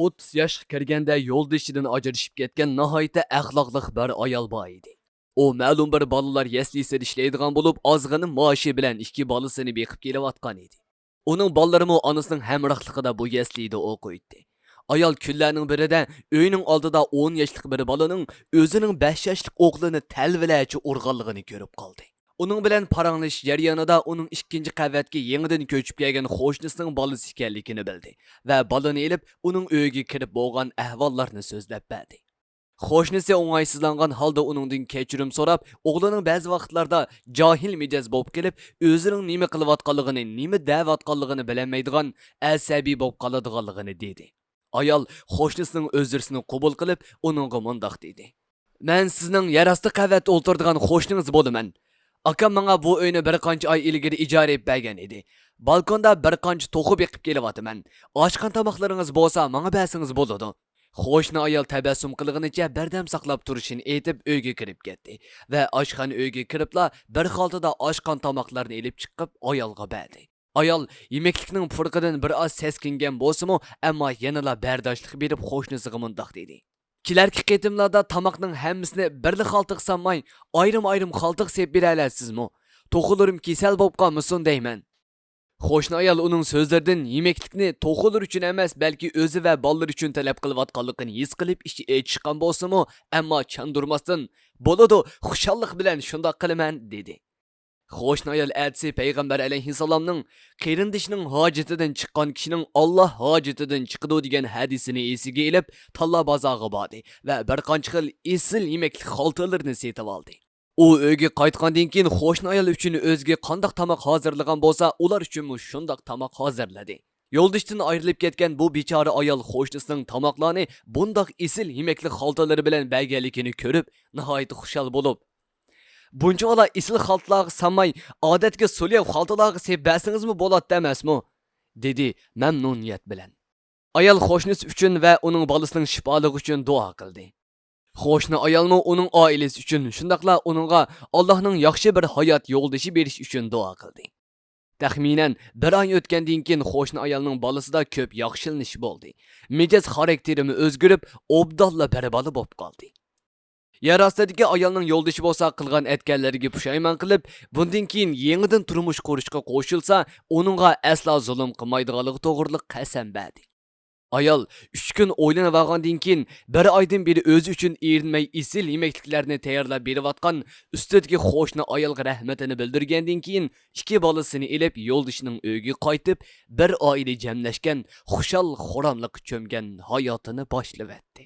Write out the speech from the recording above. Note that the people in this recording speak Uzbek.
30 yoshga kirganda yo'ldoshidan ajrashib ketgan nihoyatda axloqli bir ayol bor edi. U ma'lum bir bolalar yaslisida ishlaydigan bo'lib, ozg'ini maoshi bilan 2 bolasini beqib kelayotgan edi. Uning bolalari onasining hamrohligida bu yaslida o'qiydi. Ayol kunlarning birida uyning oldida 10 yoshlik bir bolaning o'zining 5 yoshlik o'g'lini talvilachi urganligini ko'rib qoldi. Uning bilan paranglish jarayonida uning ikkinchi qavatga yangidan ko'chib kelgan qo'shnisining bolasi ekanligini bildi va bolani elib uning uyiga kirib bo'lgan ahvollarni so'zlab berdi. Qo'shnisi o'ng'aysizlangan holda uningdan kechirim so'rab, o'g'lining ba'zi vaqtlarda jahil mijoz bo'lib kelib, o'zining nima qilayotganligini, nima deyotganligini bilmaydigan, asabiy bo'lib qoladiganligini dedi. Ayol qo'shnisining o'zirsini qabul qilib, uningga mundoq dedi: "Men sizning yarasti qavatda o'tiradigan qo'shningiz bo'laman. Akam menga bu uyni bir qancha oy ilgari ijara bergan edi. Balkonda bir qancha to'qib yiqib kelyapman. Oshqan tomoqlaringiz bo'lsa, menga bersangiz bo'ladi." Qo'shni ayol tabassum qilganicha bardam saqlab turishini aytib uyga kirib ketdi va oshxona uyga kiribla bir xaltada oshqan tomoqlarni elib chiqib ayolga berdi. Ayol yemeklikning furqidan bir oz seskingan bo'lsa-mu, ammo yanala bardoshlik berib qo'shnisiga mundoq dedi: "Kelarki qitimlarda tomoqning hammasini birli xaltiq sanmay, ayrim-ayrim xaltiq sep beralasizmi? To'qilarim kasal bo'lib qolmasin deyman." Qo'shni ayol uning so'zlaridan yemeklikni to'qilar uchun emas, balki o'zi va bolalar uchun talab qilayotganligini his qilib ishi aytishgan bo'lsa-mu, ammo chandurmasdan "Bo'ladi, xushallik bilan shundoq qilaman" dedi. Qo'shni ayol aytsa payg'ambar alayhissalomning qarindishining hojatidan chiqqan kishining Alloh hojatidan chiqadi degan hadisini esiga ilib, talla bozorga bordi va bir qancha xil esil yemeklik xaltalarni setib oldi. U uyga qaytgandan keyin qo'shni ayol uchun o'ziga qanday tamoq hozirlagan bo'lsa, ular uchun shundoq tamoq hozirladi. Yo'ldishdan ayrilib ketgan bu bechora ayol qo'shnisining tamoqlarni bundoq esil yemeklik xaltalari bilan berganligini ko'rib, nihoyat xushal bo'lib, "Buncha ola esil xaltalarga sanmay, odatga so'liy xaltalarga sep bersingizmi bo'ladi emasmi?" dedi mamnuniyat bilan. Ayol qo'shnisi uchun va uning bolasining shifoligi uchun duo qildi. Qo'shni ayolmi uning oilasi uchun, shundaqla uningga Allohning yaxshi bir hayot yo'ldoshi berish uchun duo qildi. Taxminan bir oy o'tgandan keyin qo'shni ayolning bolasida ko'p yaxshilanish bo'ldi. Mijoz xarakterimi o'zgarib, obdalla barabali bo'lib qoldi. Yarastadagi ayolning yo'ldoshi bo'lsa qilgan etganlariga pushaymon qilib, bundan keyin yangidan turmush qurishga qo'shilsa, uningga aslo zulm qilmaydiganligi to'g'riliq qasam berdi. Ayol 3 kun o'ylanib olgandan keyin bir oydan beri o'zi uchun erinmay esil yemekliklarni tayyorlab berayotgan ustidagi qo'shni ayolga rahmatini bildirgandan keyin 2 bolasini elib yo'ldishining uyiga qaytib, bir oila jamlashgan, xushal xuramliq cho'mgan hayotini boshlab o'tdi.